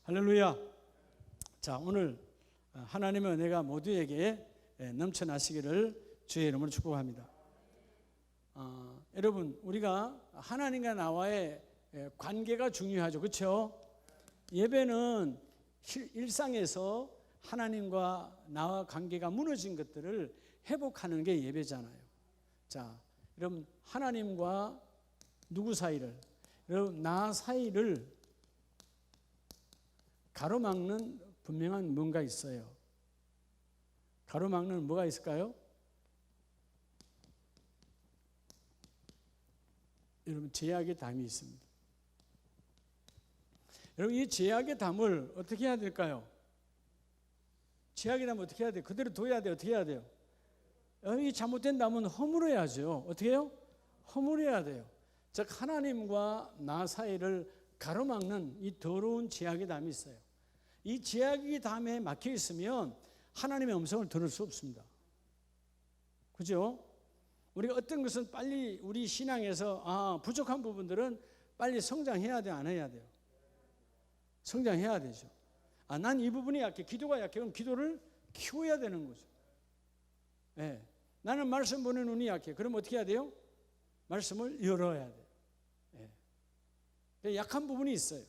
할렐루야. 자, 오늘 하나님의 은혜가 모두에게 넘쳐나시기를 주의 이름으로 축복합니다. 여러분, 우리가 하나님과 나와의 관계가 중요하죠. 그렇죠? 예배는 일상에서 하나님과 나와 관계가 무너진 것들을 회복하는 게 예배잖아요. 자, 여러분, 하나님과 누구 사이를, 여러분, 나 사이를 가로막는 분명한 뭔가 있어요. 가로막는 뭐가 있을까요? 여러분, 제약의 담이 있습니다. 여러분, 이 제약의 담을 어떻게 해야 될까요? 제약의 담을 어떻게 해야 돼요? 그대로 둬야 돼요? 어떻게 해야 돼요? 이 잘못된 담은 허물어야죠. 어떻게 해요? 허물어야 돼요. 즉, 하나님과 나 사이를 가로막는 이 더러운 제약의 담이 있어요. 이 제약의 담에 막혀 있으면 하나님의 음성을 들을 수 없습니다. 그죠? 우리가 어떤 것은 빨리 우리 신앙에서 부족한 부분들은 빨리 성장해야 돼요? 안 해야 돼요? 성장해야 되죠. 난 이 부분이 약해, 기도가 약해. 그럼 기도를 키워야 되는 거죠. 네. 나는 말씀 보는 눈이 약해. 그럼 어떻게 해야 돼요? 말씀을 열어야 돼요. 네. 약한 부분이 있어요.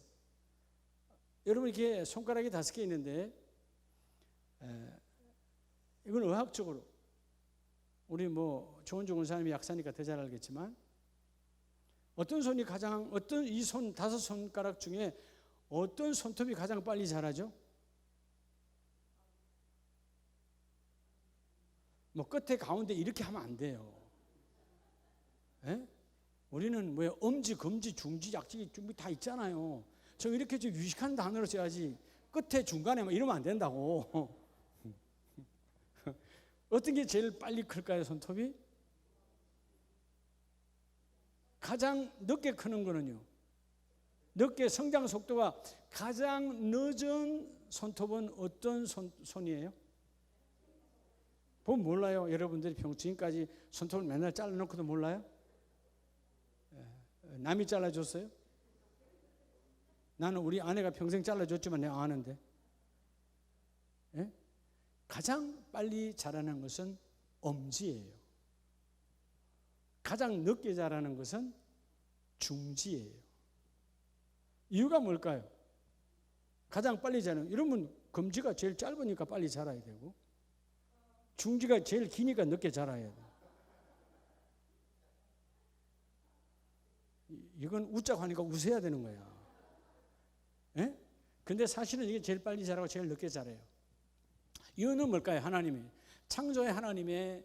여러분, 이렇게 손가락이 5개 있는데 이건 의학적으로 우리 조은주 사님이 약사니까 더 잘 알겠지만 어떤 손이 어떤 이 5손가락 중에 어떤 손톱이 가장 빨리 자라죠? 끝에 가운데 이렇게 하면 안 돼요. 에? 우리는 엄지, 검지, 중지, 약지 준비 다 있잖아요. 저 이렇게 좀 유식한 단어로 써야지 끝에 중간에 이러면 안 된다고. 어떤 게 제일 빨리 클까요, 손톱이? 가장 늦게 크는 거는요. 늦게 성장 속도가 가장 늦은 손톱은 어떤 손이에요? 보면 몰라요. 여러분들이 지금까지 손톱을 맨날 잘라놓고도 몰라요? 남이 잘라줬어요? 나는 우리 아내가 평생 잘라줬지만 내가 아는데. 예? 가장 빨리 자라는 것은 엄지예요. 가장 늦게 자라는 것은 중지예요. 이유가 뭘까요? 가장 빨리 자라는, 이러면 검지가 제일 짧으니까 빨리 자라야 되고 중지가 제일 기니까 늦게 자라야 돼요. 이건 웃자고 하니까 웃어야 되는 거야. 예? 근데 사실은 이게 제일 빨리 자라고 제일 늦게 자라요. 이유는 뭘까요? 창조의 하나님의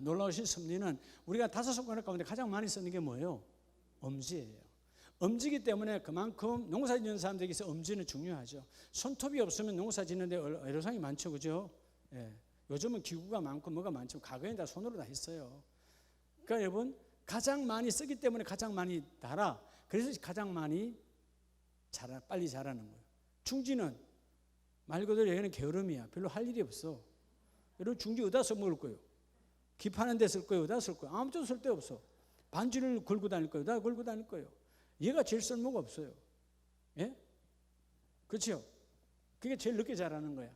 놀라우신 섭리는 우리가 5손가락 가운데 가장 많이 쓰는 게 뭐예요? 엄지예요. 엄지기 때문에 그만큼 농사 짓는 사람들에게서 엄지는 중요하죠. 손톱이 없으면 농사 짓는데 애로사항이 많죠. 그죠? 예. 요즘은 기구가 많고 뭐가 많죠. 과거에는 다 손으로 다 했어요. 그러니까 여러분, 가장 많이 쓰기 때문에 가장 많이 달아. 그래서 가장 많이 빨리 자라는 거예요. 중지는 말 그대로 여기는 게으름이야. 별로 할 일이 없어. 여러분, 중지 어디다 써먹을 거예요? 기파는 데 쓸 거예요? 어디다 쓸 거예요? 아무것도 쓸 데 없어. 반지를 걸고 다닐 거예요? 어디다 걸고 다닐 거예요? 얘가 제일 쓸모가 없어요. 예? 그렇죠? 그게 제일 늦게 자라는 거야.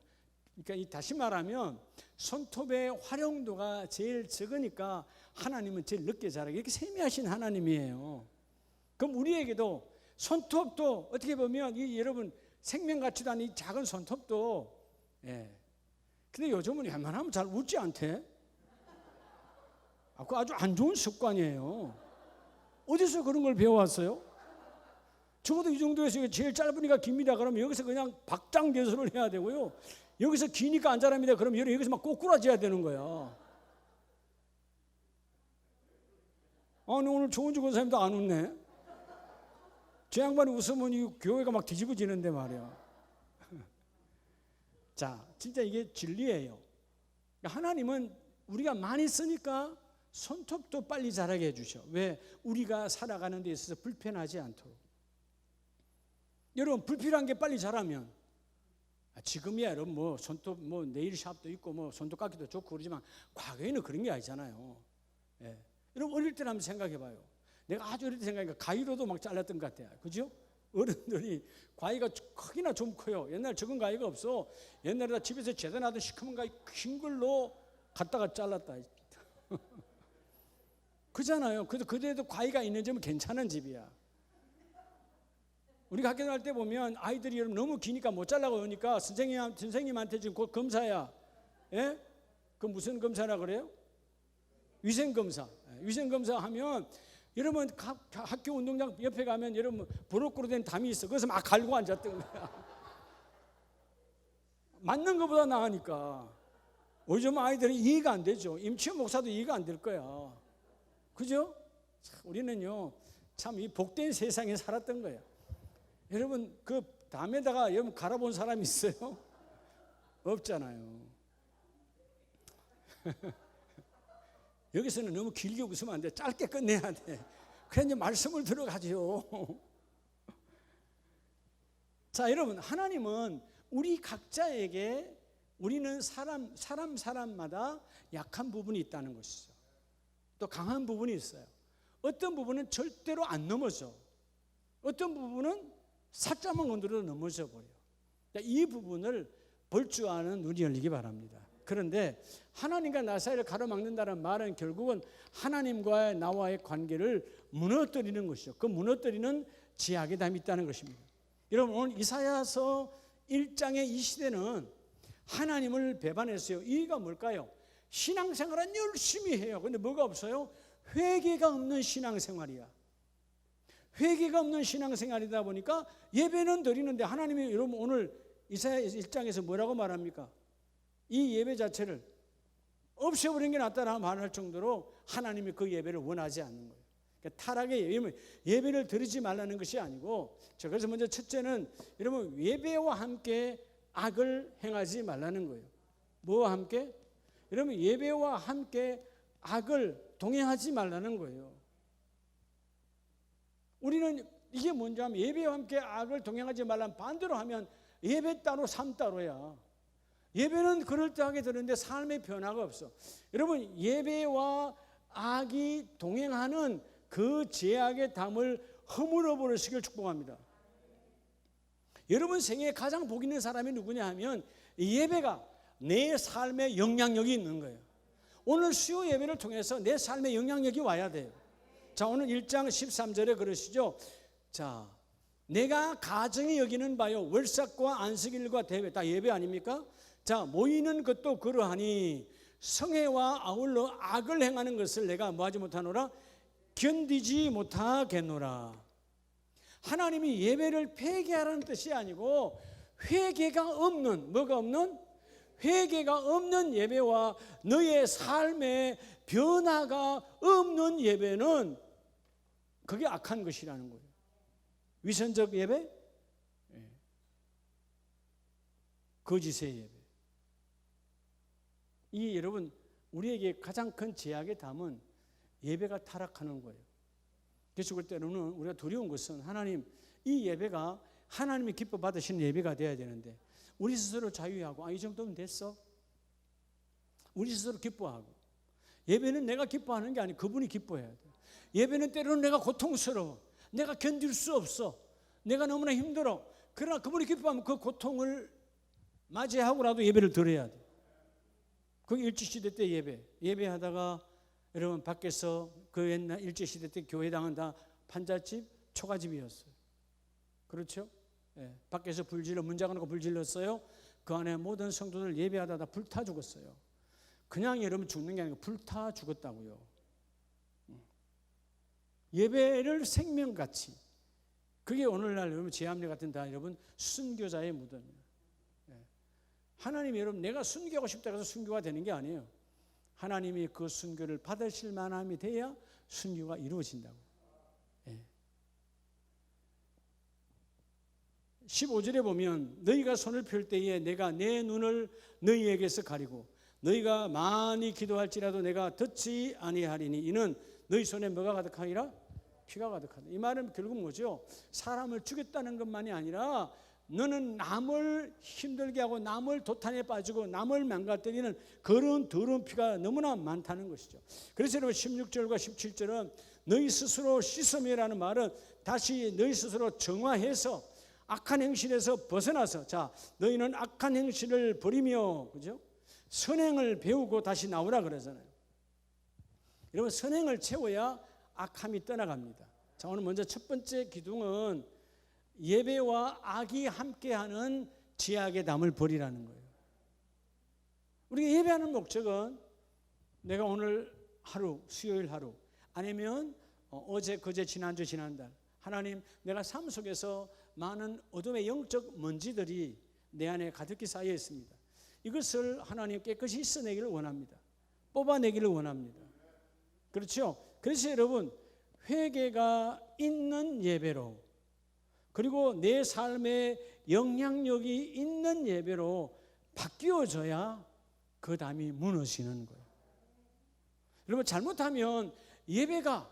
그러니까 다시 말하면 손톱의 활용도가 제일 적으니까 하나님은 제일 늦게 자라게, 이렇게 세미하신 하나님이에요. 그럼 우리에게도 손톱도 어떻게 보면 여러분 생명같지도 않은 이 작은 손톱도, 근데 요즘은 웬만하면 잘 웃지 않대. 그거 아주 안 좋은 습관이에요. 어디서 그런 걸 배워왔어요? 적어도 이 정도에서 제일 짧으니까 깁니다. 그러면 여기서 그냥 박장대소를 해야 되고요. 여기서 기니까 안 자랍니다. 그러면 여기서 막 꼬꾸라져야 되는 거야. 아니, 오늘 조은주 권사님도 안 웃네. 저 양반이 웃으면 이 교회가 막 뒤집어지는데 말이야. 자, 진짜 이게 진리예요. 하나님은 우리가 많이 쓰니까 손톱도 빨리 자라게 해주셔. 왜? 우리가 살아가는 데 있어서 불편하지 않도록. 여러분, 불필요한 게 빨리 자라면, 지금이야 여러분 손톱 네일샵도 있고 손톱깎이도 좋고 그러지만 과거에는 그런 게 아니잖아요. 여러분, 어릴 때는 한번 생각해 봐요. 내가 아주 어릴 때 생각하니까 가위로도 막 잘랐던 것 같아요. 그죠? 어른들이 가위가 크기나 좀 커요. 옛날 적은 가위가 없어. 옛날에 집에서 재단하던 시커먼 가위 긴 걸로 갖다가 잘랐다. 그잖아요. 그래도 그래도 가위가 있는 집은 괜찮은 집이야. 우리가 학교 다닐 때 보면 아이들이 여러분 너무 기니까 못 잘라고 하니까 선생님한테 지금 곧 검사야. 예? 그 무슨 검사라 그래요? 위생검사. 위생검사 하면 여러분 학교 운동장 옆에 가면 여러분 브로커로 된 담이 있어. 거기서 막 갈고 앉았던 거야. 맞는 것보다 나으니까. 요즘 아이들은 이해가 안 되죠. 임치호 목사도 이해가 안 될 거야. 그죠? 우리는요 참 이 복된 세상에 살았던 거예요. 여러분 그 담에다가 여러분 갈아본 사람 있어요? 없잖아요. 여기서는 너무 길게 웃으면 안 돼. 짧게 끝내야 돼. 그래 이제 말씀을 들어가죠. 자, 여러분 하나님은 우리 각자에게 우리는 사람마다 약한 부분이 있다는 것이죠. 또 강한 부분이 있어요. 어떤 부분은 절대로 안 넘어져. 어떤 부분은 살짝만 건드려도 넘어져 버려. 이 부분을 볼 줄 아는 눈이 열리기 바랍니다. 그런데 하나님과 나 사이를 가로막는다는 말은 결국은 하나님과의 나와의 관계를 무너뜨리는 것이죠. 그 무너뜨리는 제약이 담이 있다는 것입니다. 여러분 오늘 이사야서 1장의 이 시대는 하나님을 배반했어요. 이유가 뭘까요? 신앙생활은 열심히 해요. 그런데 뭐가 없어요? 회개가 없는 신앙생활이야. 회개가 없는 신앙생활이다 보니까 예배는 드리는데 하나님이 여러분 오늘 이사야 1장에서 뭐라고 말합니까? 이 예배 자체를 없애버리는 게 낫다라고 말할 정도로 하나님이 그 예배를 원하지 않는 거예요. 그러니까 타락의 예배를 드리지 말라는 것이 아니고, 그래서 먼저 첫째는 여러분 예배와 함께 악을 행하지 말라는 거예요. 뭐와 함께? 여러분 예배와 함께 악을 동행하지 말라는 거예요. 우리는 이게 뭔지 하면 예배와 함께 악을 동행하지 말라면 반대로 하면 예배 따로 삶 따로야. 예배는 그럴듯하게 드리는데 삶의 변화가 없어. 여러분 예배와 악이 동행하는 그 제약의 담을 허물어 버리시길 축복합니다. 여러분 생애에 가장 복 있는 사람이 누구냐 하면 예배가 내 삶에 영향력이 있는 거예요. 오늘 수요 예배를 통해서 내 삶에 영향력이 와야 돼요. 자, 오늘 1장 13절에 그러시죠. 자, 내가 가정이 여기는 바요 월삭과 안식일과 대회 다 예배 아닙니까? 자, 모이는 것도 그러하니 성회와 아울러 악을 행하는 것을 내가 뭐하지 못하노라? 견디지 못하겠노라. 하나님이 예배를 폐기하라는 뜻이 아니고 회개가 없는, 뭐가 없는? 회개가 없는 예배와 너의 삶의 변화가 없는 예배는 그게 악한 것이라는 거예요. 위선적 예배, 거짓의 예배. 이 여러분 우리에게 가장 큰 제약의 담은 예배가 타락하는 거예요. 그래서 그럴 때는 우리가 두려운 것은 하나님, 이 예배가 하나님이 기뻐 받으시는 예배가 되어야 되는데 우리 스스로 자유하고 이 정도면 됐어. 우리 스스로 기뻐하고. 예배는 내가 기뻐하는 게 아니고 그분이 기뻐해야 돼. 예배는 때로는 내가 고통스러워. 내가 견딜 수 없어. 내가 너무나 힘들어. 그러나 그분이 기뻐하면 그 고통을 맞이하고라도 예배를 드려야 돼. 그 일제시대 때 예배하다가 여러분 밖에서 그 옛날 일제시대 때 교회당은 다 판잣집, 초가집이었어요. 그렇죠? 예, 밖에서 문장을 놓고 불질렀어요. 그 안에 모든 성도들 예배하다 다 불타 죽었어요. 그냥 여러분 죽는 게 아니고 불타 죽었다고요. 예배를 생명같이. 그게 오늘날 여러분 제암리 같은 다 여러분 순교자의 무덤이에요. 하나님이 여러분 내가 순교하고 싶다 해서 순교가 되는 게 아니에요. 하나님이 그 순교를 받으실 만함이 돼야 순교가 이루어진다고. 15절에 보면 너희가 손을 펼 때에 내가 내 눈을 너희에게서 가리고 너희가 많이 기도할지라도 내가 듣지 아니하리니 이는 너희 손에 뭐가 가득하니라? 피가 가득하다. 이 말은 결국 뭐죠? 사람을 죽였다는 것만이 아니라 너는 남을 힘들게 하고 남을 도탄에 빠지고 남을 망가뜨리는 그런 더러운 피가 너무나 많다는 것이죠. 그래서 여러분 16절과 17절은 너희 스스로 씻음이라는 말은 다시 너희 스스로 정화해서 악한 행실에서 벗어나서, 자, 너희는 악한 행실을 버리며, 그죠? 선행을 배우고 다시 나오라 그러잖아요. 여러분, 선행을 채워야 악함이 떠나갑니다. 자, 오늘 먼저 첫 번째 기둥은 예배와 악이 함께하는 죄악의 담을 버리라는 거예요. 우리가 예배하는 목적은 내가 오늘 하루, 수요일 하루, 아니면 어제, 그제, 지난주, 지난달, 하나님, 내가 삶 속에서 많은 어둠의 영적 먼지들이 내 안에 가득히 쌓여 있습니다. 이것을 하나님 깨끗이 씻어내기를 원합니다. 뽑아내기를 원합니다. 그렇죠? 그래서 여러분, 회개가 있는 예배로, 그리고 내 삶에 영향력이 있는 예배로 바뀌어져야 그 담이 무너지는 거예요. 여러분, 잘못하면 예배가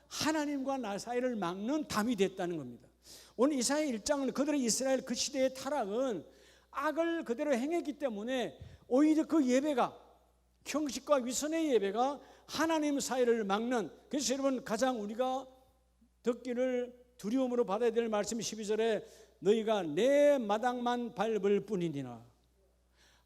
하나님과 나 사이를 막는 담이 됐다는 겁니다. 오늘 이사야 1장은 그들의 이스라엘 그 시대의 타락은 악을 그대로 행했기 때문에 오히려 그 예배가, 형식과 위선의 예배가 하나님 사이를 막는, 그래서 여러분, 가장 우리가 듣기를 두려움으로 받아야 될 말씀이 12절에 너희가 내 마당만 밟을 뿐이니라.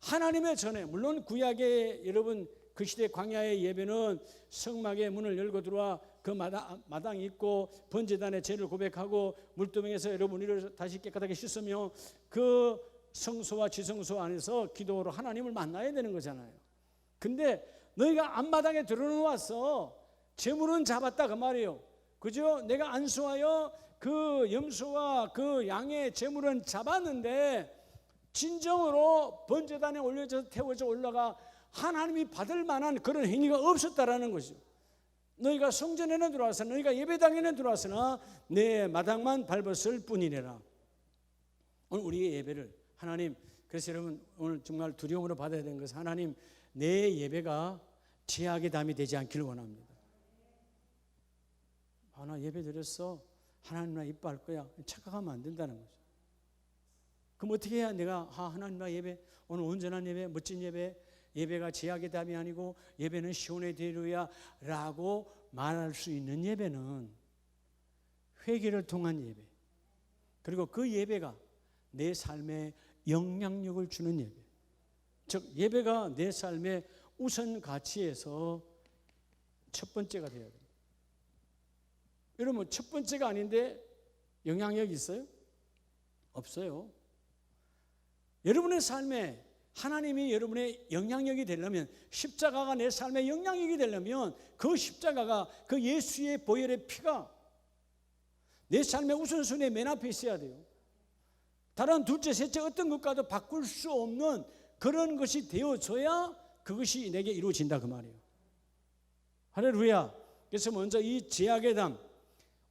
하나님의 전에, 물론 구약의 여러분 그 시대 광야의 예배는 성막의 문을 열고 들어와 그 마당이 있고 번제단에 죄를 고백하고 물두멍에서 여러분 우리를 다시 깨끗하게 씻으며 그 성소와 지성소 안에서 기도로 하나님을 만나야 되는 거잖아요. 근데 너희가 앞마당에 들어놓아서 제물은 잡았다 그 말이에요. 그죠? 내가 안수하여 그 염소와 그 양의 제물은 잡았는데 진정으로 번제단에 올려져서 태워져 올라가 하나님이 받을 만한 그런 행위가 없었다라는 것이죠. 너희가 성전에는 들어와서, 너희가 예배당에는 들어왔으나 내 마당만 밟았을 뿐이래라. 오늘 우리의 예배를 하나님, 그래서 여러분 오늘 정말 두려움으로 받아야 되는 것은 하나님, 내 예배가 죄악의 담이 되지 않기를 원합니다. 나 예배 드렸어, 하나님 나 이뻐할 거야, 착각하면 안 된다는 거죠. 그럼 어떻게 해야 내가 하나님 나 예배, 오늘 온전한 예배, 멋진 예배, 예배가 죄악의 담이 아니고 예배는 시온의 대로야 라고 말할 수 있는 예배는 회개를 통한 예배, 그리고 그 예배가 내 삶에 영향력을 주는 예배, 즉 예배가 내 삶의 우선 가치에서 첫 번째가 되어야 됩니다. 여러분, 첫 번째가 아닌데 영향력이 있어요? 없어요. 여러분의 삶에 하나님이 여러분의 영향력이 되려면, 십자가가 내 삶의 영향력이 되려면 그 십자가가, 그 예수의 보혈의 피가 내 삶의 우선순위에 맨 앞에 있어야 돼요. 다른 둘째, 셋째 어떤 것과도 바꿀 수 없는 그런 것이 되어져야 그것이 내게 이루어진다 그 말이에요. 할렐루야. 그래서 먼저 이 죄악의 담,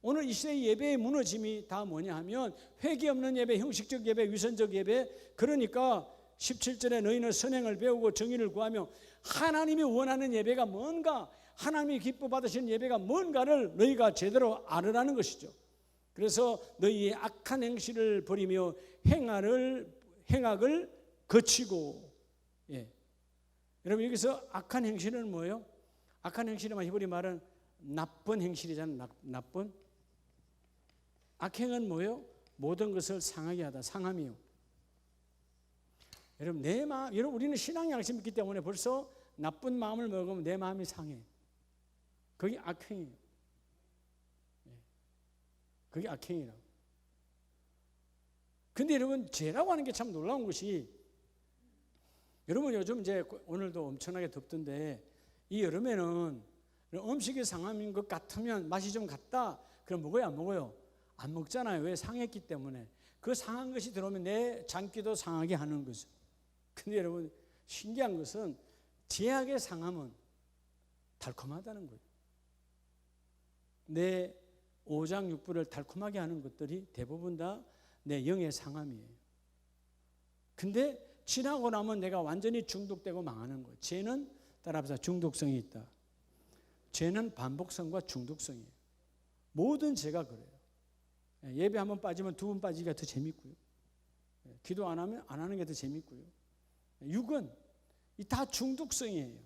오늘 이 시대의 예배의 무너짐이 다 뭐냐 하면 회개 없는 예배, 형식적 예배, 위선적 예배. 그러니까 17절에 너희는 선행을 배우고 정의를 구하며 하나님이 원하는 예배가 뭔가, 하나님이 기뻐 받으시는 예배가 뭔가를 너희가 제대로 알으라는 것이죠. 그래서 너희의 악한 행실을 버리며 행악을 거치고. 예. 여러분, 여기서 악한 행실은 뭐예요? 악한 행실은 히브리 말은 나쁜 행실이잖아요. 나쁜. 악행은 뭐예요? 모든 것을 상하게 하다, 상함이요. 여러분, 내 마음, 여러분 우리는 신앙 양심이 있기 때문에 벌써 나쁜 마음을 먹으면 내 마음이 상해. 그게 악행이에요. 그게 악행이라고. 근데 여러분, 죄라고 하는 게 참 놀라운 것이, 여러분 요즘 이제 오늘도 엄청나게 덥던데 이 여름에는 음식이 상함인 것 같으면, 맛이 좀 같다, 그럼 먹어요, 안 먹어요? 안 먹잖아요. 왜? 상했기 때문에. 그 상한 것이 들어오면 내 장기도 상하게 하는 거죠. 근데 여러분, 신기한 것은 죄악의 상함은 달콤하다는 거예요. 내 오장육부를 달콤하게 하는 것들이 대부분 다 내 영의 상함이에요. 근데 지나고 나면 내가 완전히 중독되고 망하는 거예요. 죄는 따라합시다. 중독성이 있다. 죄는 반복성과 중독성이에요. 모든 죄가 그래요. 예배 한 번 빠지면 두 번 빠지기가 더 재밌고요. 기도 안 하면 안 하는 게 더 재밌고요. 육은 다 중독성이에요.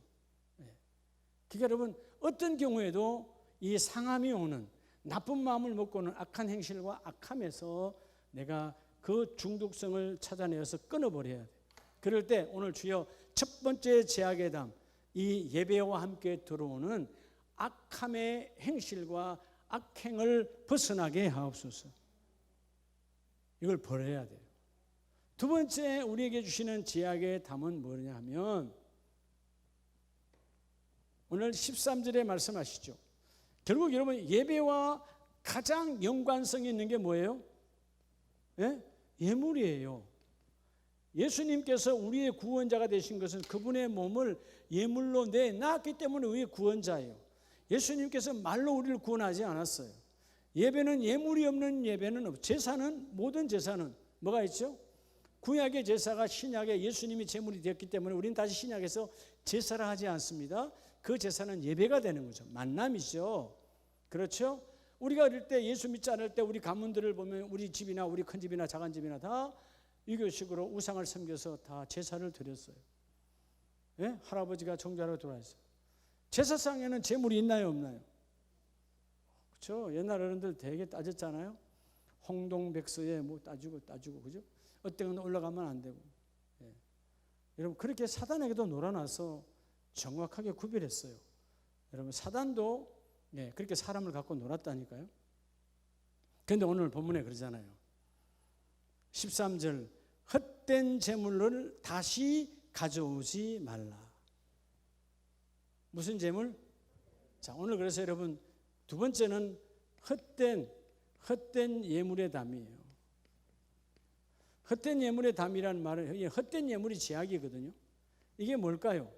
그러니까 여러분, 어떤 경우에도 이 상함이 오는, 나쁜 마음을 먹고는 악한 행실과 악함에서 내가 그 중독성을 찾아내어서 끊어버려야 돼. 그럴 때 오늘 주여 첫 번째 제약의 담, 이 예배와 함께 들어오는 악함의 행실과 악행을 벗어나게 하옵소서. 이걸 버려야 돼요. 두 번째 우리에게 주시는 제약의 담은 뭐냐 하면 오늘 13절에 말씀하시죠. 결국 여러분 예배와 가장 연관성이 있는 게 뭐예요? 예? 예물이에요. 예수님께서 우리의 구원자가 되신 것은 그분의 몸을 예물로 내놨기 때문에 우리의 구원자예요. 예수님께서 말로 우리를 구원하지 않았어요. 예배는 예물이 없는 예배는 없어요. 제사는 모든 제사는 뭐가 있죠? 구약의 제사가 신약에 예수님이 제물이 되었기 때문에 우리는 다시 신약에서 제사를 하지 않습니다. 그 제사는 예배가 되는 거죠. 만남이죠. 그렇죠? 우리가 어릴 때 예수 믿지 않을 때 우리 가문들을 보면 우리 집이나 우리 큰 집이나 작은 집이나 다 유교식으로 우상을 섬겨서 다 제사를 드렸어요. 예? 할아버지가 정자로 돌아왔어요. 제사상에는 제물이 있나요 없나요? 그렇죠? 옛날 어른들 되게 따졌잖아요. 홍동백서에 뭐 따지고 그죠? 어떤 건 올라가면 안 되고. 예. 여러분 그렇게 사단에게도 놀아놔서 정확하게 구별했어요. 여러분 사단도 그렇게 사람을 갖고 놀았다니까요. 그런데 오늘 본문에 그러잖아요. 13절 헛된 재물을 다시 가져오지 말라. 무슨 재물? 자, 오늘 그래서 여러분 두 번째는 헛된 예물의 담이에요. 헛된 예물의 담이라는 말은 헛된 예물이 제약이거든요. 이게 뭘까요?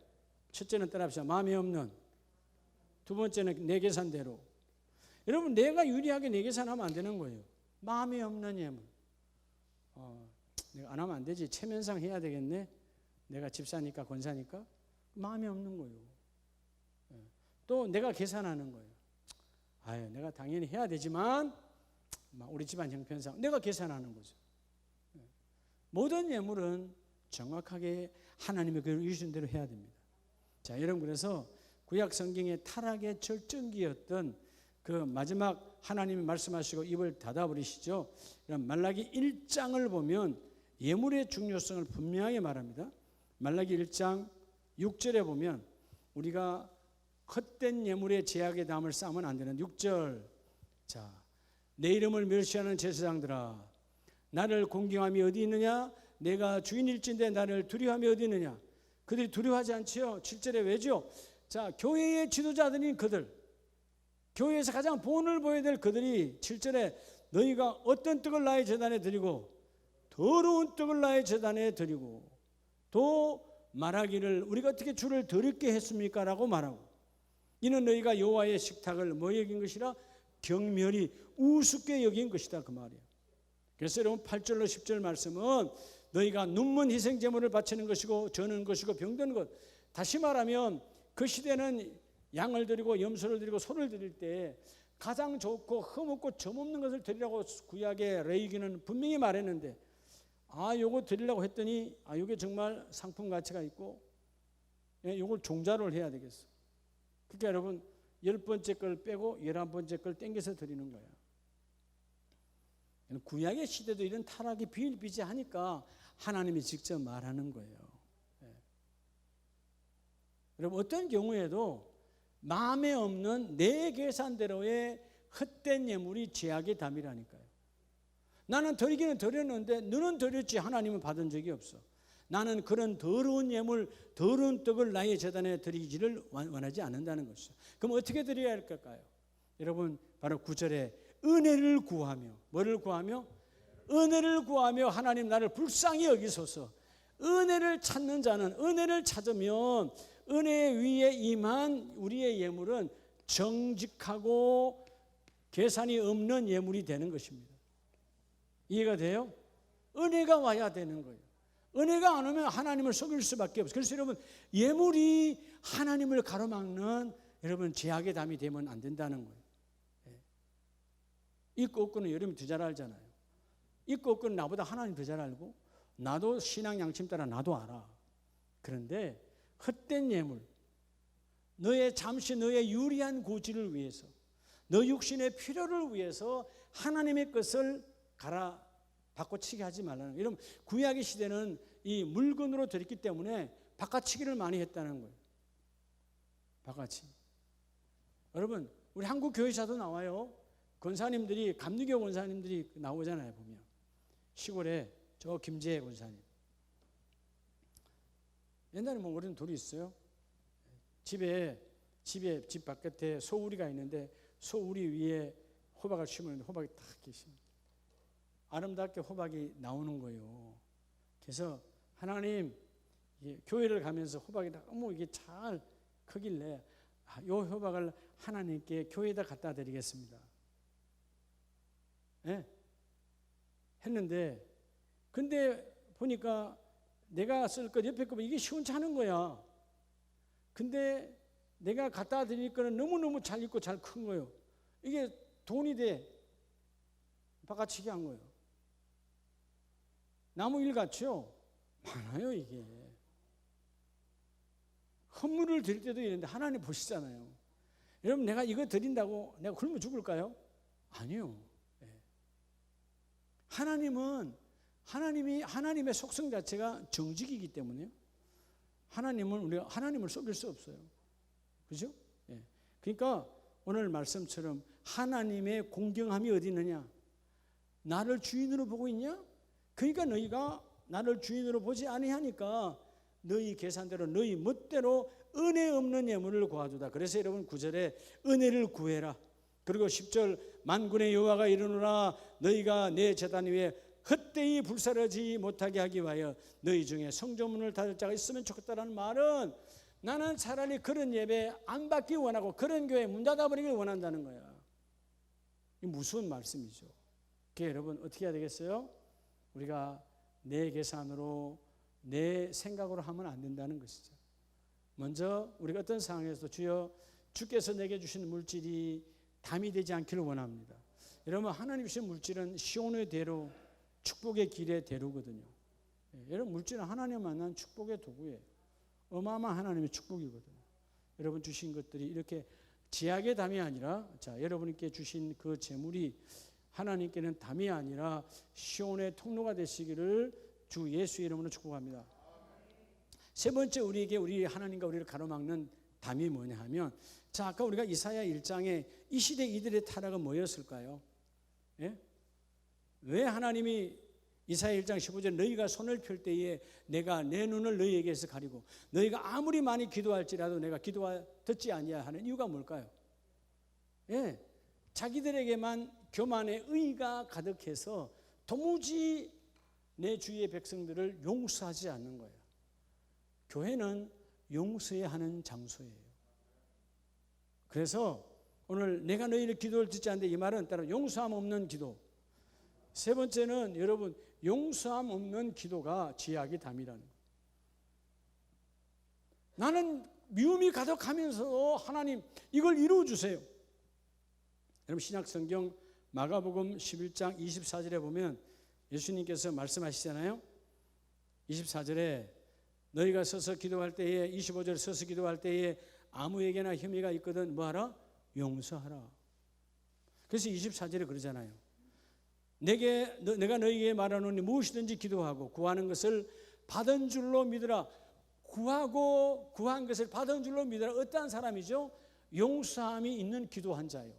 첫째는 따라합시다. 마음이 없는. 두 번째는 내 계산대로. 여러분 내가 유리하게 내 계산하면 안 되는 거예요. 마음이 없는 예물. 내가 안 하면 안 되지. 체면상 해야 되겠네. 내가 집사니까 권사니까. 마음이 없는 거예요. 또 내가 계산하는 거예요. 아유, 내가 당연히 해야 되지만 우리 집안 형편상 내가 계산하는 거죠. 모든 예물은 정확하게 하나님의 그 주신 대로 해야 됩니다. 자, 여러분 그래서 구약 성경의 타락의 절정기였던 그 마지막 하나님이 말씀하시고 입을 닫아버리시죠. 말라기 1장을 보면 예물의 중요성을 분명하게 말합니다. 말라기 1장 6절에 보면 우리가 헛된 예물의 제약의 담을 쌓으면 안 되는 6절. 자, 내 이름을 멸시하는 제사장들아, 나를 공경함이 어디 있느냐? 내가 주인일진데 나를 두려워함이 어디 있느냐? 그들이 두려워하지 않지요. 7절에 왜죠? 자, 교회의 지도자들인 그들, 교회에서 가장 본을 보여야 될 그들이 7절에 너희가 어떤 떡을 나의 제단에 드리고 더러운 떡을 나의 제단에 드리고 또 말하기를 우리가 어떻게 주를 더럽게 했습니까? 라고 말하고 이는 너희가 여호와의 식탁을 뭐 여긴 것이라? 경멸히 우습게 여긴 것이다 그 말이에요. 그래서 여러분 8절로 10절 말씀은 너희가 눈먼 희생제물을 바치는 것이고 저는 것이고 병드는 것. 다시 말하면 그 시대는 양을 드리고 염소를 드리고 소를 드릴 때 가장 좋고 흠없고 점없는 것을 드리라고 구약의 레위기는 분명히 말했는데 요거 드리려고 했더니 요게 정말 상품 가치가 있고 요걸 종자를 해야 되겠어. 그러니까 여러분 10번째 걸 빼고 11번째 걸 땡겨서 드리는 거예요. 구약의 시대도 이런 타락이 비일비재하니까 하나님이 직접 말하는 거예요. 여러분 어떤 경우에도 마음에 없는 내 계산대로의 헛된 예물이 제약의 담이라니까요. 나는 드리기는 드렸는데 너는 드렸지 하나님은 받은 적이 없어. 나는 그런 더러운 예물, 더러운 떡을 나의 제단에 드리기를 원하지 않는다는 것이죠. 그럼 어떻게 드려야 할까요? 여러분 바로 9절에 은혜를 구하며 뭐를 구하며? 은혜를 구하며 하나님 나를 불쌍히 여기소서. 은혜를 찾는 자는 은혜를 찾으면 은혜 위에 임한 우리의 예물은 정직하고 계산이 없는 예물이 되는 것입니다. 이해가 돼요? 은혜가 와야 되는 거예요. 은혜가 안 오면 하나님을 속일 수밖에 없어요. 그래서 여러분 예물이 하나님을 가로막는 여러분 제약의 담이 되면 안 된다는 거예요. 있고 없고는 여러분이 더 잘 알잖아요. 있고 없고는 나보다 하나님 더 잘 알고 나도 신앙 양심 따라 나도 알아. 그런데 헛된 예물, 잠시 너의 유리한 고지를 위해서 너 육신의 필요를 위해서 하나님의 것을 갈아 바꿔치기 하지 말라는 거예요. 여러분, 구약의 시대는 이 물건으로 드렸기 때문에 바꿔치기를 많이 했다는 거예요. 바꿔치기. 여러분, 우리 한국 교회사도 나와요. 권사님들이, 감리교 권사님들이 나오잖아요. 보면 시골에 저 김재혜 권사님, 옛날에 뭐 어른 둘이 있어요. 집 바깥에 소우리가 있는데 소우리 위에 호박을 심었는데 호박이 딱 계십니다. 아름답게 호박이 나오는 거예요. 그래서 하나님, 교회를 가면서 호박이 너무 이게 잘 크길래 이 호박을 하나님께 교회에다 갖다 드리겠습니다. 네? 했는데 근데 보니까 내가 쓸 것 옆에 거 이게 시원찮은 거야. 근데 내가 갖다 드릴 거는 너무너무 잘 익고 잘 큰 거예요. 이게 돈이 돼. 바꿔치기 한 거예요. 나무 일 같죠? 많아요 이게. 헌물을 드릴 때도 이런데 하나님 보시잖아요. 여러분, 내가 이거 드린다고 내가 굶어 죽을까요? 아니요. 하나님의 속성 자체가 정직이기 때문에요. 우리가 하나님을 속일 수 없어요. 그죠? 그러니까 오늘 말씀처럼 하나님의 공경함이 어디 있느냐? 나를 주인으로 보고 있냐? 그러니까 너희가 나를 주인으로 보지 아니하니까 너희 계산대로 너희 멋대로 은혜 없는 예물을 구하도다. 그래서 여러분 9절에 은혜를 구해라. 그리고 10절 만군의 여호와가 이르노라 너희가 내 제단 위에 헛되이 불사르지 못하게 하기 위하여 너희 중에 성조문을 닫을 자가 있으면 좋겠다라는 말은 나는 차라리 그런 예배 안 받기 원하고 그런 교회 문 닫아버리길 원한다는 거야. 이 무서운 말씀이죠. 그러니까 여러분 어떻게 해야 되겠어요? 우리가 내 계산으로 내 생각으로 하면 안 된다는 것이죠. 먼저 우리가 어떤 상황에서도 주여 주께서 내게 주신 물질이 담이 되지 않기를 원합니다. 여러분, 하나님 주신 물질은 시온의 대로, 축복의 길의 대로거든요. 여러분, 물질은 하나님 만난 축복의 도구예요. 어마어마한 하나님의 축복이거든요. 여러분 주신 것들이 이렇게 제약의 담이 아니라, 자, 여러분께 주신 그 재물이 하나님께는 담이 아니라 시온의 통로가 되시기를 주 예수의 이름으로 축복합니다. 세 번째, 우리 하나님과 우리를 가로막는 담이 뭐냐 하면, 자, 아까 우리가 이사야 1장에 이 시대 이들의 타락은 뭐였을까요? 예? 왜 하나님이 이사야 1장 15절 너희가 손을 펼 때에 내가 내 눈을 너희에게서 가리고 너희가 아무리 많이 기도할지라도 내가 기도와 듣지 아니하 하는 이유가 뭘까요? 예, 자기들에게만 교만의 의가 가득해서 도무지 내 주위의 백성들을 용서하지 않는 거예요. 교회는 용서해야 하는 장소예요. 그래서 오늘 내가 너희를 기도를 듣지 않는데 이 말은 따로 용서함 없는 기도. 세 번째는 여러분 용서함 없는 기도가 지약의 담이라는 거예요. 나는 미움이 가득하면서 하나님 이걸 이루어 주세요. 여러분 신약성경 마가복음 11장 24절에 보면 예수님께서 말씀하시잖아요. 24절에 너희가 서서 기도할 때에 25절 서서 기도할 때에 아무에게나 혐의가 있거든 뭐하라? 용서하라. 그래서 24절에 그러잖아요. 내가 너희에게 말하노니 무엇이든지 기도하고 구하는 것을 받은 줄로 믿으라. 구하고 구한 것을 받은 줄로 믿으라. 어떠한 사람이죠? 용서함이 있는 기도한 자요.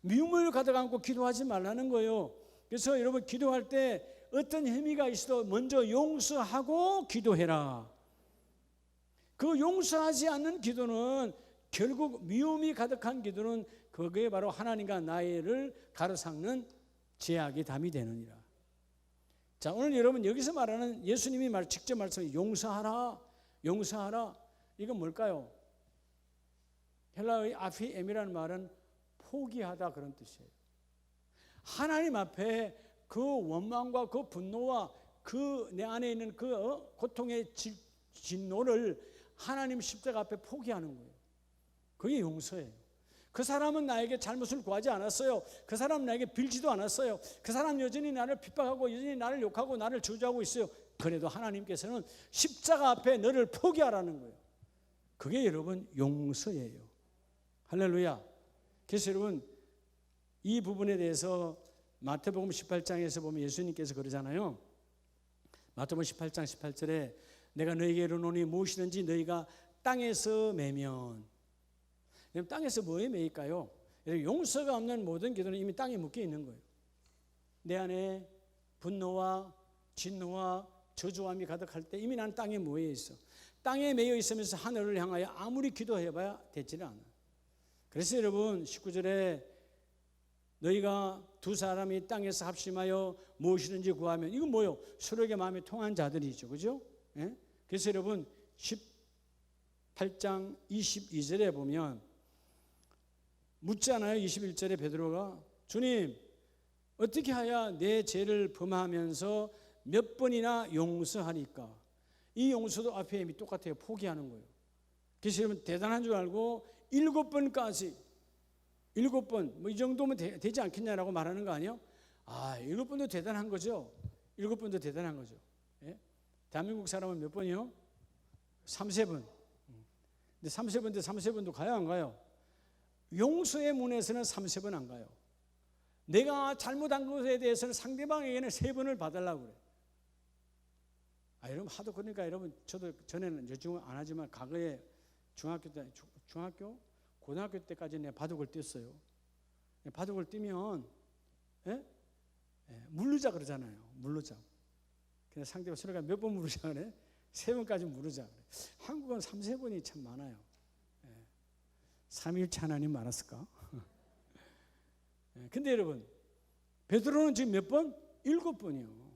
미움을 가득 안고 기도하지 말라는 거예요. 그래서 여러분 기도할 때 어떤 혐의가 있어도 먼저 용서하고 기도해라. 그 용서하지 않는 기도는 결국 미움이 가득한 기도는 그게 바로 하나님과 나를 가로막는 제약의 담이 되느니라. 자, 오늘 여러분 여기서 말하는 예수님이 직접 말씀해 용서하라, 용서하라. 이건 뭘까요? 헬라어의 아피엠이라는 말은 포기하다 그런 뜻이에요. 하나님 앞에 그 원망과 그 분노와 그 내 안에 있는 그 고통의 진노를 하나님 십자가 앞에 포기하는 거예요. 그게 용서예요. 그 사람은 나에게 잘못을 구하지 않았어요. 그 사람은 나에게 빌지도 않았어요. 그 사람 여전히 나를 핍박하고 여전히 나를 욕하고 나를 저주하고 있어요. 그래도 하나님께서는 십자가 앞에 너를 포기하라는 거예요. 그게 여러분 용서예요. 할렐루야. 그래서 여러분 이 부분에 대해서 마태복음 18장에서 보면 예수님께서 그러잖아요. 마태복음 18장 18절에 내가 너희에게 이르노니 무엇이든지 너희가 땅에서 매면, 땅에서 뭐에 매일까요? 용서가 없는 모든 기도는 이미 땅에 묶여 있는 거예요. 내 안에 분노와 진노와 저주함이 가득할 때 이미 나는 땅에 모여 있어. 땅에 매여 있으면서 하늘을 향하여 아무리 기도해봐야 되지는 않아. 그래서 여러분 19절에 너희가 두 사람이 땅에서 합심하여 무엇이든지 구하면, 이건 뭐요? 서로에게 마음이 통한 자들이죠, 그죠? 예? 그래서 여러분 18장 22절에 보면 묻잖아요. 21절에 베드로가 주님 어떻게 하야 내 죄를 범하면서 몇 번이나 용서하니까. 이 용서도 앞에 이미 똑같아요. 포기하는 거예요. 그래서 여러분 대단한 줄 알고 7번까지 7번 뭐 이 정도면 되지 않겠냐라고 말하는 거 아니에요? 7번도 대단한 거죠. 7번도 대단한 거죠. 예? 대한민국 사람은 몇 번이요? 3세번. 근데 3세번도 가요 안 가요? 용서의 문에서는 3세번 안 가요. 내가 잘못한 것에 대해서는 상대방에게는 3번을 봐달라고 그래요. 여러분 하도 그러니까 여러분 저도 전에는 요즘은 안 하지만 과거에 고등학교 때까지 내가 바둑을 띄었어요. 바둑을 띄면 물르자 그러잖아요. 물르자. 그래서 상대가 서로가 몇 번 물르자 그래? 3번까지 물르자 그래. 한국은 3세번이 참 많아요. 3일차 하나님 많았을까? 근데 여러분 베드로는 지금 몇 번? 7번이요.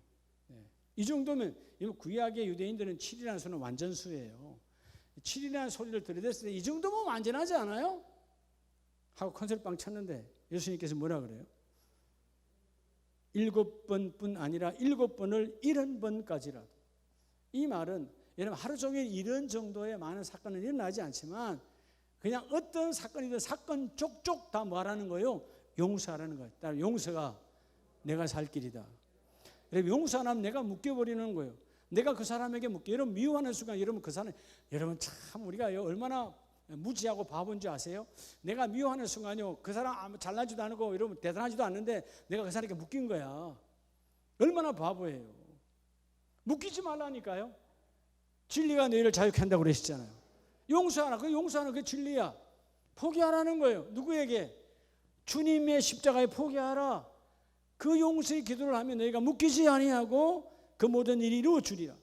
이 정도면 구약의 유대인들은 7이라는 수는 완전수예요. 7이라는 소리를 들이댔을 때 이 정도면 완전하지 않아요? 하고 컨셉빵 쳤는데 예수님께서 뭐라 그래요? 7번뿐 아니라 7번을 70번까지라도. 이 말은 여러분 하루 종일 이런 정도의 많은 사건은 일어나지 않지만 그냥 어떤 사건이든 사건 쪽쪽 다 뭐하라는 거예요? 용서하라는 거예요. 따라 용서가 내가 살 길이다. 여러분 용서 안 하면 내가 묶여버리는 거예요. 내가 그 사람에게 묶여. 여러분 미워하는 순간 여러분 그 사람, 여러분 참 우리가 얼마나 무지하고 바본지 아세요? 내가 미워하는 순간요 그 사람 잘나지도 않고 여러분 대단하지도 않는데 내가 그 사람에게 묶인 거야. 얼마나 바보예요. 묶이지 말라니까요. 진리가 너희를 자유케 한다고 그러시잖아요. 용서하라. 그 용서하는 그 진리야. 포기하라는 거예요. 누구에게? 주님의 십자가에 포기하라. 그 용서의 기도를 하면 너희가 묶이지 아니하고 그 모든 일이 이루어지리라.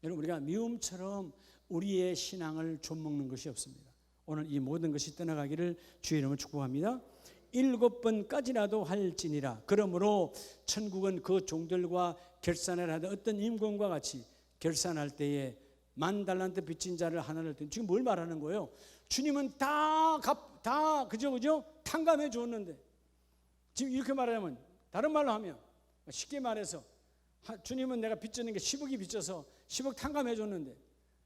여러분 우리가 미움처럼 우리의 신앙을 좀먹는 것이 없습니다. 오늘 이 모든 것이 떠나가기를 주의 이름으로 축복합니다. 7번까지라도 할지니라. 그러므로 천국은 그 종들과 결산을 하던 어떤 임금과 같이 결산할 때에 10,000달란트 빚진 자를 하나를 든. 지금 뭘 말하는 거예요? 주님은 다 그죠? 탕감해 줬는데 지금 이렇게 말하면, 다른 말로 하면 쉽게 말해서 주님은 내가 빚졌는 게 10억이 빚져서 10억 탕감해 줬는데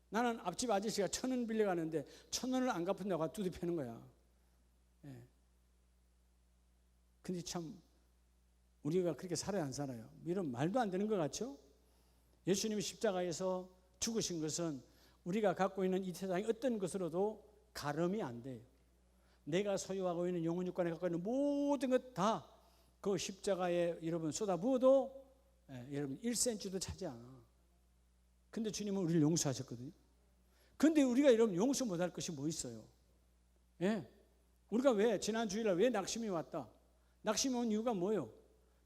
나는 앞집 아저씨가 1,000원 빌려가는데 1,000원을 안 갚은다고 두드패는 거야. 근데 참 우리가 그렇게 살아야 안 살아요? 이런 말도 안 되는 것 같죠? 예수님이 십자가에서 죽으신 것은 우리가 갖고 있는 이 세상의 어떤 것으로도 가름이 안 돼요. 내가 소유하고 있는 영혼 육관에 갖고 있는 모든 것 다 그 십자가에 여러분 쏟아부어도 여러분 1cm도 차지 않아. 근데 주님은 우리를 용서하셨거든요. 근데 우리가 여러분 용서 못할 것이 뭐 있어요? 우리가 왜 지난 주일날 왜 낙심이 왔다? 낙심이 온 이유가 뭐예요?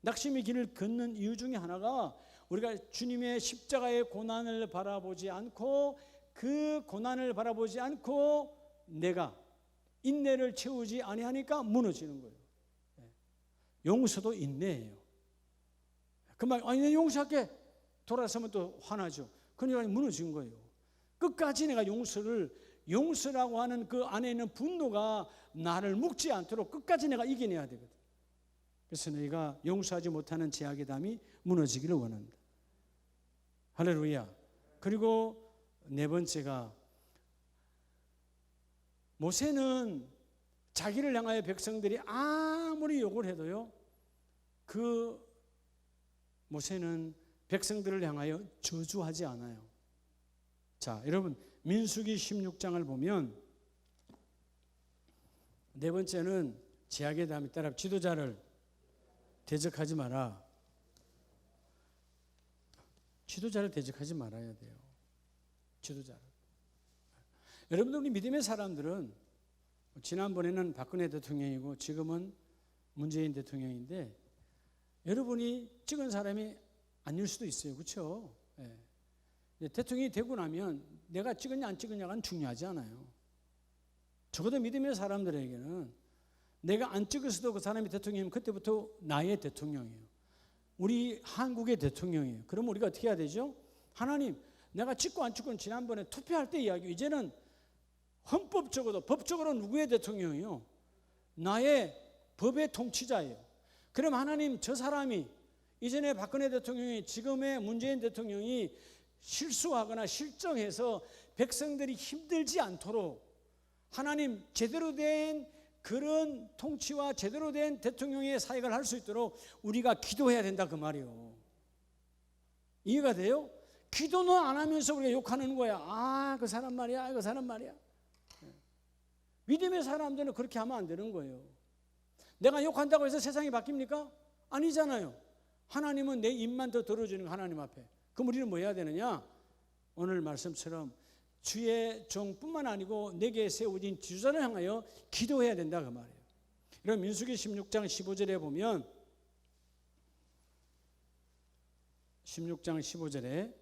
낙심의 길을 걷는 이유 중에 하나가 우리가 주님의 십자가의 고난을 바라보지 않고 그 고난을 바라보지 않고 내가 인내를 채우지 아니하니까 무너지는 거예요. 용서도 인내예요. 그만 아니 용서할게 돌아서면 또 화나죠. 그러니까 무너진 거예요. 끝까지 내가 용서라고 하는 그 안에 있는 분노가 나를 묶지 않도록 끝까지 내가 이겨내야 되거든. 그래서 너희가 용서하지 못하는 제약의 담이 무너지기를 원합니다. 할렐루야. 그리고 네 번째가 모세는 자기를 향하여 백성들이 아무리 욕을 해도요, 그 모세는 백성들을 향하여 저주하지 않아요. 자, 여러분 민수기 16장을 보면 네 번째는 제약에 다음에 따라 지도자를 대적하지 마라. 지도자를 대적하지 말아야 돼요. 지도자를. 여러분들, 우리 믿음의 사람들은 지난번에는 박근혜 대통령이고 지금은 문재인 대통령인데 여러분이 찍은 사람이 아닐 수도 있어요. 그렇죠? 예. 대통령이 되고 나면 내가 찍었냐 안 찍었냐가 중요하지 않아요. 적어도 믿음의 사람들에게는 내가 안 찍었어도 그 사람이 대통령이면 그때부터 나의 대통령이에요. 우리 한국의 대통령이에요. 그러면 우리가 어떻게 해야 되죠? 하나님, 내가 찍고 안 찍고는 지난번에 투표할 때 이야기, 이제는 헌법적으로 법적으로 누구의 대통령이요? 나의 법의 통치자예요. 그럼 하나님, 저 사람이 이전에 박근혜 대통령이 지금의 문재인 대통령이 실수하거나 실정해서 백성들이 힘들지 않도록 하나님 제대로 된 그런 통치와 제대로 된 대통령의 사역을 할 수 있도록 우리가 기도해야 된다 그 말이에요. 이해가 돼요? 기도는 안 하면서 우리가 욕하는 거야. 아, 그 사람 말이야, 그 사람 말이야. 믿음의 사람들은 그렇게 하면 안 되는 거예요. 내가 욕한다고 해서 세상이 바뀝니까? 아니잖아요. 하나님은 내 입만 더 들어주는 거 하나님 앞에. 그럼 우리는 뭐 해야 되느냐? 오늘 말씀처럼 주의 종뿐만 아니고 내게 세워진 지도자를 향하여 기도해야 된다 그 말이에요. 이런 민수기 16장 15절에 보면 16장 15절에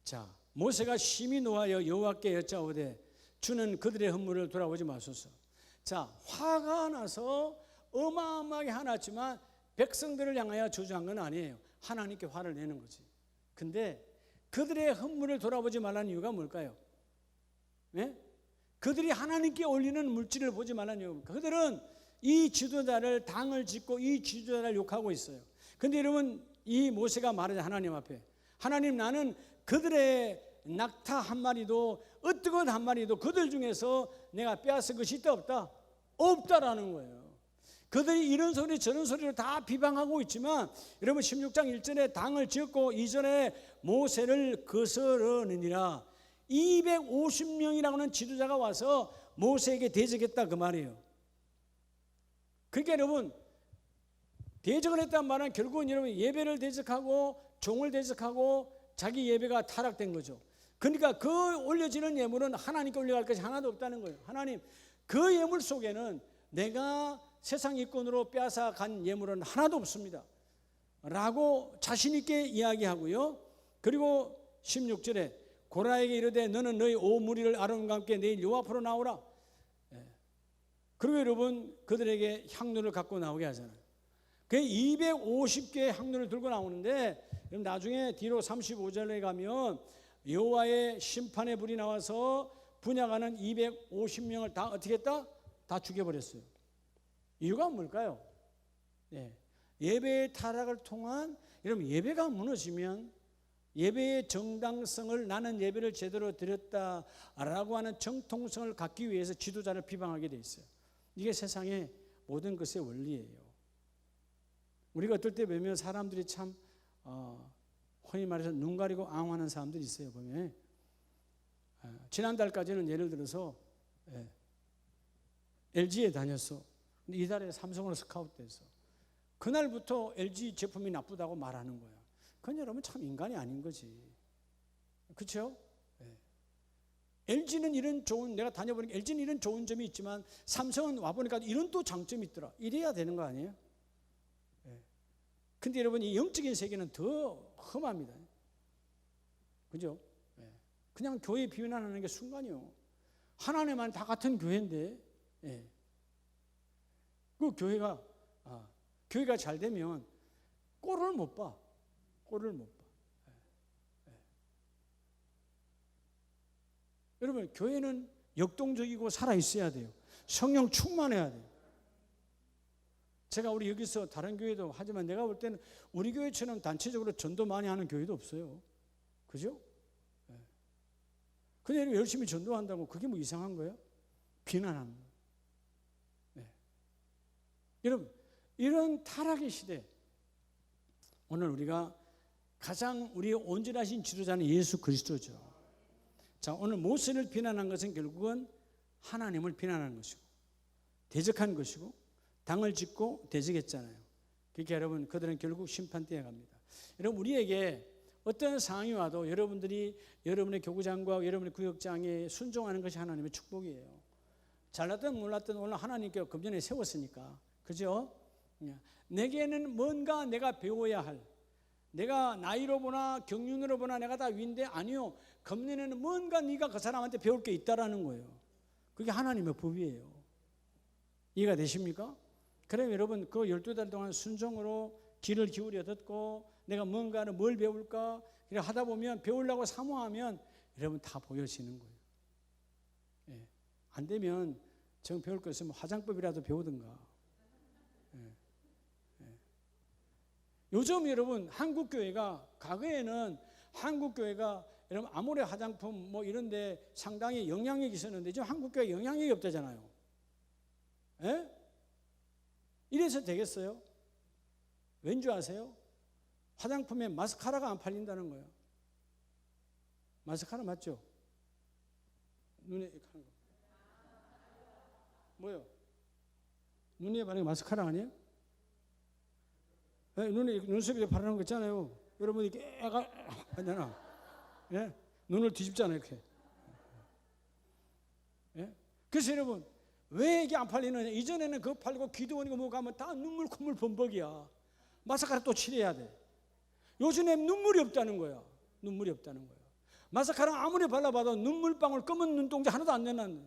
자, 모세가 심히 노하여 여호와께 여짜오되 주는 그들의 헌물을 돌아보지 마소서. 자, 화가 나서 어마어마하게 화났지만 백성들을 향하여 저주한 건 아니에요. 하나님께 화를 내는 거지. 근데 그들의 헌물을 돌아보지 말라는 이유가 뭘까요? 네? 그들이 하나님께 올리는 물질을 보지 말라는 이유입니까? 그들은 이 지도자를 당을 짓고 이 지도자를 욕하고 있어요. 근데 여러분, 이 모세가 말하자 하나님 앞에, 하나님, 나는 그들의 낙타 한 마리도 어뜨건 한 마리도 그들 중에서 내가 빼앗은 것이 있다 없다? 없다라는 거예요. 그들이 이런 소리 저런 소리로 다 비방하고 있지만 여러분 16장 1절에 당을 지었고 2절에 모세를 거스르느니라 250명이라고 하는 지도자가 와서 모세에게 대적했다 그 말이에요. 그러니까 여러분 대적을 했다는 말은 결국은 여러분 예배를 대적하고 종을 대적하고 자기 예배가 타락된 거죠. 그러니까 그 올려지는 예물은 하나님께 올려갈 것이 하나도 없다는 거예요. 하나님, 그 예물 속에는 내가 세상 이권으로 빼앗아 간 예물은 하나도 없습니다 라고 자신 있게 이야기하고요. 그리고 16절에 고라에게 이르되 너는 너희 온 무리를 아론과 함께 내일 여호와 앞으로 나오라. 그리고 여러분 그들에게 향로를 갖고 나오게 하잖아요. 그 250개의 향로를 들고 나오는데 나중에 뒤로 35절에 가면 여호와의 심판의 불이 나와서 분향하는 250명을 다 어떻게 했다? 다 죽여버렸어요. 이유가 뭘까요? 예배의 타락을 통한, 여러분 예배가 무너지면 예배의 정당성을, 나는 예배를 제대로 드렸다라고 하는 정통성을 갖기 위해서 지도자를 비방하게 돼 있어요. 이게 세상의 모든 것의 원리예요. 우리가 어떨 때 보면 사람들이 참 흔히 말해서 눈 가리고 앙하는 사람들이 있어요. 보면 지난달까지는 예를 들어서 LG에 다녔어. 근데 이달에 삼성으로 스카웃돼서 그날부터 LG 제품이 나쁘다고 말하는 거야. 그건 여러분 참 인간이 아닌 거지. 그렇죠? LG는 이런 좋은, 내가 다녀보니까 LG는 이런 좋은 점이 있지만 삼성은 와보니까 이런 또 장점이 있더라. 이래야 되는 거 아니에요? 근데 여러분 이 영적인 세계는 더 험합니다. 그죠? 그냥 교회 비난하는 게 순간이요. 하나님만 다 같은 교회인데, 그 교회가 잘 되면 꼴을 못 봐. 꼴을 못 봐. 여러분 교회는 역동적이고 살아 있어야 돼요. 성령 충만해야 돼요. 제가 우리 여기서 다른 교회도 하지만 내가 볼 때는 우리 교회처럼 단체적으로 전도 많이 하는 교회도 없어요. 그죠? 근데 열심히 전도한다고 그게 뭐 이상한 거예요? 비난하는 거예요. 여러분 이런 타락의 시대, 오늘 우리가 가장 우리의 온전하신 지도자는 예수 그리스도죠. 자, 오늘 모세를 비난한 것은 결국은 하나님을 비난하는 것이고 대적한 것이고 당을 짓고 대적했잖아요. 그러니까 여러분 그들은 결국 심판대에 갑니다. 여러분 우리에게 어떤 상황이 와도 여러분들이 여러분의 교구장과 여러분의 구역장에 순종하는 것이 하나님의 축복이에요. 잘났든 몰랐든 오늘 하나님께 금전에 세웠으니까. 그죠? 내게는 뭔가 내가 배워야 할, 내가 나이로 보나 경륜으로 보나 내가 다 위인데 아니요. 금년에는 뭔가 네가 그 사람한테 배울 게 있다라는 거예요. 그게 하나님의 법이에요. 이해가 되십니까? 그럼 여러분 그 12달 동안 순종으로 귀를 기울여 듣고 내가 뭔가를 뭘 배울까 하다 보면 배우려고 사모하면 여러분 다 보여지는 거예요. 예. 안 되면 정 배울 거 있으면 화장법이라도 배우든가. 예. 예. 요즘 여러분 한국교회가 과거에는 한국교회가 여러분 아모레 화장품 뭐 이런데 상당히 영향력이 있었는데 지금 한국교회 영향력이 없다잖아요. 예? 이래서 되겠어요? 왠지 아세요? 화장품에 마스카라가 안 팔린다는 거예요. 마스카라 맞죠? 눈에 하는 거. 뭐요? 눈에 바르는 마스카라 아니에요? 네, 눈에 눈썹에 바르는 거 있잖아요. 여러분이 깨가 하잖아. 예? 눈을 뒤집잖아요, 이렇게. 예? 그래서 여러분 왜 이게 안 팔리느냐? 이전에는 그거 팔고 기도원이고 뭐 가면 다 눈물 콧물 범벅이야. 마스카라 또 칠해야 돼. 요즘에 눈물이 없다는 거야. 눈물이 없다는 거야. 마스카라 아무리 발라봐도 눈물방울 검은 눈동자 하나도 안 내놨네.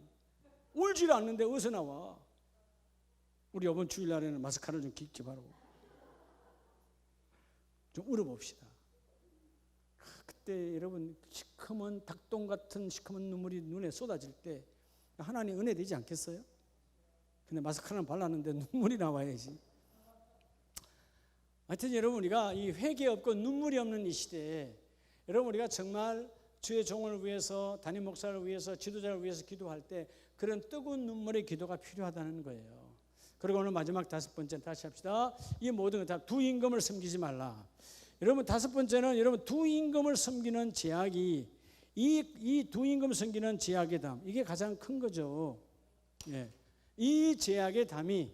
울지를 않는데 어디서 나와? 우리 이번 주일날에는 마스카라를 좀 깊게 바르고 좀 울어봅시다. 그때 여러분 시커먼 닭똥 같은 시커먼 눈물이 눈에 쏟아질 때 하나님 은혜 되지 않겠어요? 근데 마스카라는 발랐는데 눈물이 나와야지. 하여튼 여러분 우리가 이 회개 없고 눈물이 없는 이 시대에 여러분 우리가 정말 주의 종을 위해서 담임 목사를 위해서 지도자를 위해서 기도할 때 그런 뜨거운 눈물의 기도가 필요하다는 거예요. 그리고 오늘 마지막 5번째 다시 합시다. 이 모든 것 다 두 임금을 섬기지 말라. 여러분 5번째는 여러분 두 임금을 섬기는 제약이 이 두 임금 섬기는 제약의 담 이게 가장 큰 거죠. 예. 이 제약의 담이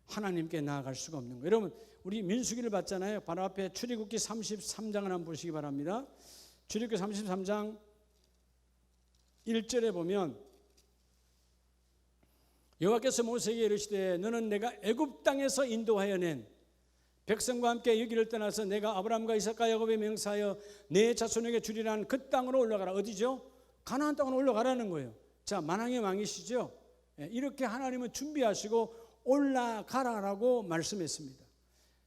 하나님께 나아갈 수가 없는 거예요. 여러분 우리 민수기를 봤잖아요. 바로 앞에 출애굽기 33장을 한번 보시기 바랍니다. 출애굽기 33장 1절에 보면 여호와께서 모세에게 이르시되 너는 내가 애굽 땅에서 인도하여 낸 백성과 함께 여기를 떠나서 내가 아브라함과 이삭과 야곱에 명사하여 내 자손에게 주리라는 그 땅으로 올라가라. 어디죠? 가나안 땅으로 올라가라는 거예요. 자, 만왕의 왕이시죠? 이렇게 하나님은 준비하시고 올라가라라고 말씀했습니다.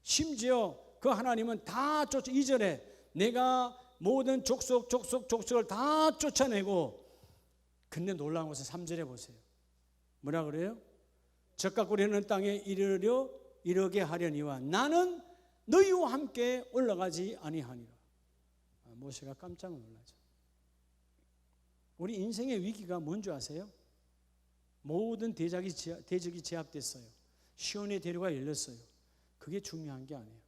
심지어 그 하나님은 다 쫓아 2절에 내가 모든 족속을 다 쫓아내고 근데 놀라운 것은 3절에 보세요. 뭐라 그래요? 적과 꿀이는 땅에 이르게 하려니와 나는 너희와 함께 올라가지 아니하니라. 모세가 깜짝 놀라죠. 우리 인생의 위기가 뭔지 아세요? 모든 대적이 제압됐어요. 시온의 대로가 열렸어요. 그게 중요한 게 아니에요.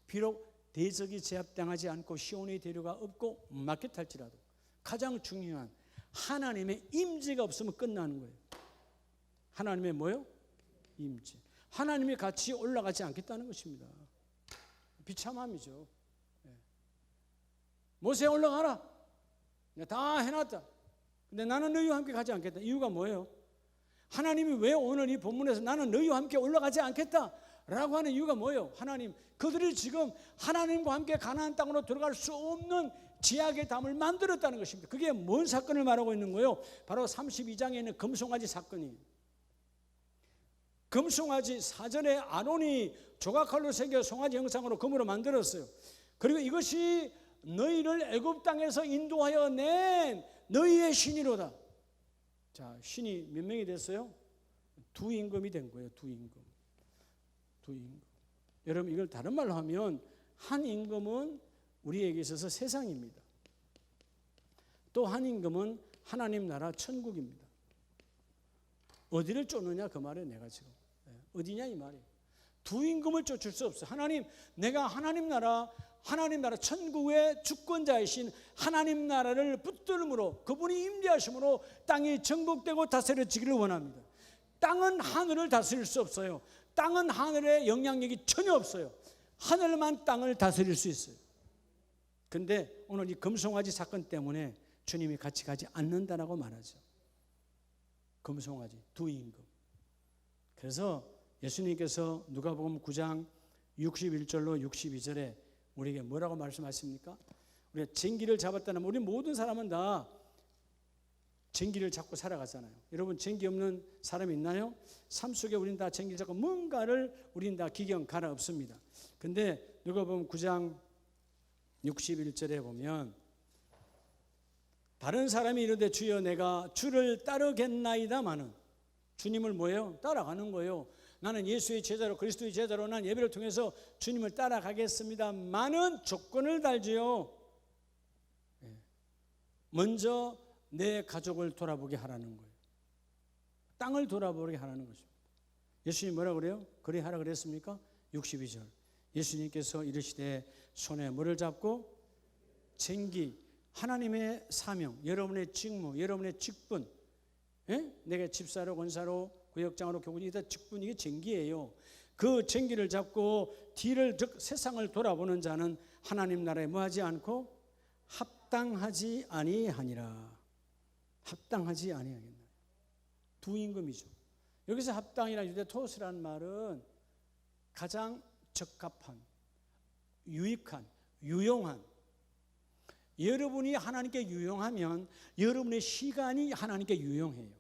비록 대적이 제압당하지 않고 시온의 대로가 없고 막혔할지라도 가장 중요한 하나님의 임재가 없으면 끝나는 거예요. 하나님의 뭐요? 임재. 하나님이 같이 올라가지 않겠다는 것입니다. 비참함이죠. 모세 올라가라. 내가 다 해놨다. 근데 나는 너희와 함께 가지 않겠다. 이유가 뭐예요? 하나님이 왜 오늘 이 본문에서 나는 너희와 함께 올라가지 않겠다라고 하는 이유가 뭐예요? 하나님, 그들이 지금 하나님과 함께 가나안 땅으로 들어갈 수 없는 제약의 담을 만들었다는 것입니다. 그게 뭔 사건을 말하고 있는 거예요? 바로 32장에 있는 금송아지 사건이에요. 금송아지 사전에 아론이 조각칼로 새겨 송아지 형상으로 금으로 만들었어요. 그리고 이것이 너희를 애굽 땅에서 인도하여 낸 너희의 신이로다. 자, 신이 몇 명이 됐어요? 두 임금이 된 거예요. 두 임금. 여러분 이걸 다른 말로 하면 한 임금은 우리에게 있어서 세상입니다. 또 한 임금은 하나님 나라 천국입니다. 어디를 쫓느냐 그 말이에요. 내가 지금 어디냐 이 말이에요. 두 임금을 쫓을 수 없어요. 하나님, 내가 하나님 나라 천국의 주권자이신 하나님 나라를 붙들므로 그분이 임재하심으로 땅이 정복되고 다스려지기를 원합니다. 땅은 하늘을 다스릴 수 없어요. 땅은 하늘에 영향력이 전혀 없어요. 하늘만 땅을 다스릴 수 있어요. 근데 오늘 이 금송아지 사건 때문에 주님이 같이 가지 않는다라고 말하죠. 금송아지 두 임금. 그래서 예수님께서 누가복음 9장 61절로 62절에 우리에게 뭐라고 말씀하십니까? 우리가 쟁기를 잡았다는, 우리 모든 사람은 다 쟁기를 잡고 살아가잖아요. 여러분, 쟁기 없는 사람이 있나요? 삶 속에 우린 다 쟁기를 잡고 뭔가를 우린 다 기경 갈아엎습니다. 근데 누가복음 9장 61절에 보면 다른 사람이 이르되 주여 내가 주를 따르겠나이다마는, 주님을 뭐예요? 따라가는 거예요. 나는 예수의 제자로, 그리스도의 제자로 난 예배를 통해서 주님을 따라가겠습니다마는 조건을 달지요. 먼저 내 가족을 돌아보게 하라는 거예요. 땅을 돌아보게 하라는 것입니다. 예수님 뭐라 그래요? 그래 하라 그랬습니까? 62절. 예수님께서 이르시되 손에 뭐를 잡고? 쟁기, 하나님의 사명, 여러분의 직무, 여러분의 직분, 내가 집사로, 권사로, 구역장으로, 교구니, 다 직분, 이게 쟁기예요. 그 쟁기를 잡고 뒤를, 즉 세상을 돌아보는 자는 하나님 나라에 뭐하지 않고 합당하지 아니하니라. 합당하지 아니하겠나. 두 임금이죠. 여기서 합당이나 유대토스라는 말은 가장 적합한, 유익한, 유용한. 여러분이 하나님께 유용하면 여러분의 시간이 하나님께 유용해요.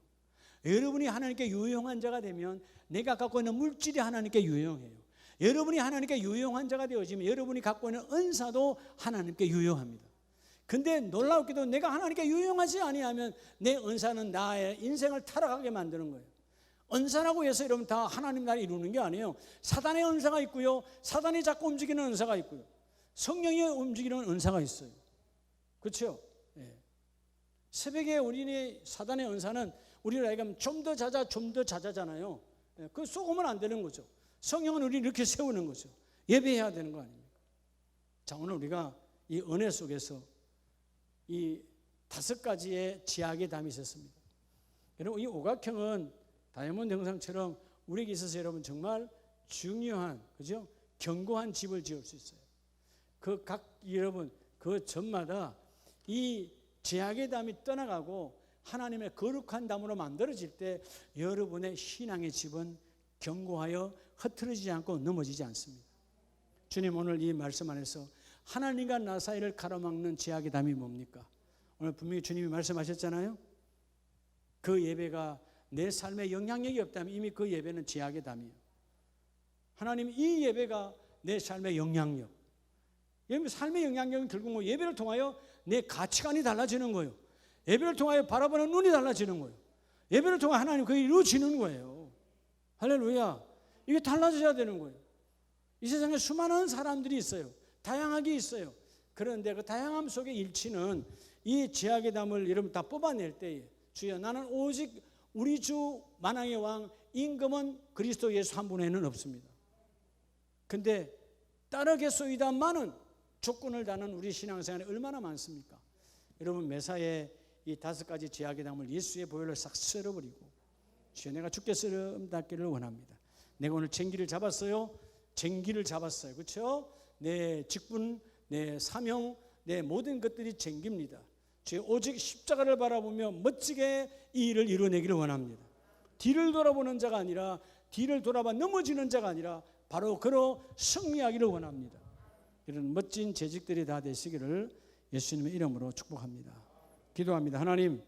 여러분이 하나님께 유용한 자가 되면 내가 갖고 있는 물질이 하나님께 유용해요. 여러분이 하나님께 유용한 자가 되어지면 여러분이 갖고 있는 은사도 하나님께 유용합니다. 근데 놀랍게도 내가 하나님께 유용하지 아니하면 내 은사는 나의 인생을 타락하게 만드는 거예요. 은사라고 해서 여러분 다 하나님 나라를 이루는 게 아니에요. 사단의 은사가 있고요, 사단이 자꾸 움직이는 은사가 있고요, 성령이 움직이는 은사가 있어요. 그렇죠? 네. 새벽에 우리의 사단의 은사는 우리를 얘기하면 좀 더 자자, 좀 더 자자잖아요. 네. 그 쏘고면 안 되는 거죠. 성령은 우리를 이렇게 세우는 거죠. 예배해야 되는 거 아닙니까? 자, 오늘 우리가 이 은혜 속에서 이 5가지의 지약의 담이 있었습니다. 여러분, 이 오각형은 다이아몬드 형상처럼 우리에게 있어서 여러분 정말 중요한, 그죠? 견고한 집을 지을 수 있어요. 그 각 여러분 그 점마다 이 제약의 담이 떠나가고 하나님의 거룩한 담으로 만들어질 때 여러분의 신앙의 집은 견고하여 흐트러지지 않고 넘어지지 않습니다. 주님, 오늘 이 말씀 안에서 하나님과 나 사이를 가로막는 제약의 담이 뭡니까? 오늘 분명히 주님이 말씀하셨잖아요. 그 예배가 내 삶에 영향력이 없다면 이미 그 예배는 제약의 담이에요. 하나님, 이 예배가 내 삶의 영향력, 여러분 삶의 영향력은 결국 뭐 예배를 통하여 내 가치관이 달라지는 거예요. 예배를 통하여 바라보는 눈이 달라지는 거예요. 예배를 통해 하나님 그게 이루어지는 거예요. 할렐루야. 이게 달라져야 되는 거예요. 이 세상에 수많은 사람들이 있어요. 다양하게 있어요. 그런데 그 다양함 속의 일치는 이 제약의 담을 여러분 다 뽑아낼 때에 주여 나는 오직 우리 주 만왕의 왕 임금은 그리스도 예수 한 분에는 없습니다. 근데 따르겠소이다마는 조건을 다는 우리 신앙생활이 얼마나 많습니까? 여러분 매사에 이 5가지 제약의 담을 예수의 보혈로 싹 쓸어버리고 주여 내가 주께 쓰름닫기를 원합니다. 내가 오늘 쟁기를 잡았어요. 쟁기를 잡았어요. 그렇죠? 내 직분, 내 사명, 내 모든 것들이 쟁기입니다. 주여 오직 십자가를 바라보며 멋지게 이 일을 이루어내기를 원합니다. 뒤를 돌아보는 자가 아니라 뒤를 돌아봐 넘어지는 자가 아니라 바로 그로 승리하기를 원합니다. 이런 멋진 재직들이 다 되시기를 예수님의 이름으로 축복합니다. 기도합니다. 하나님,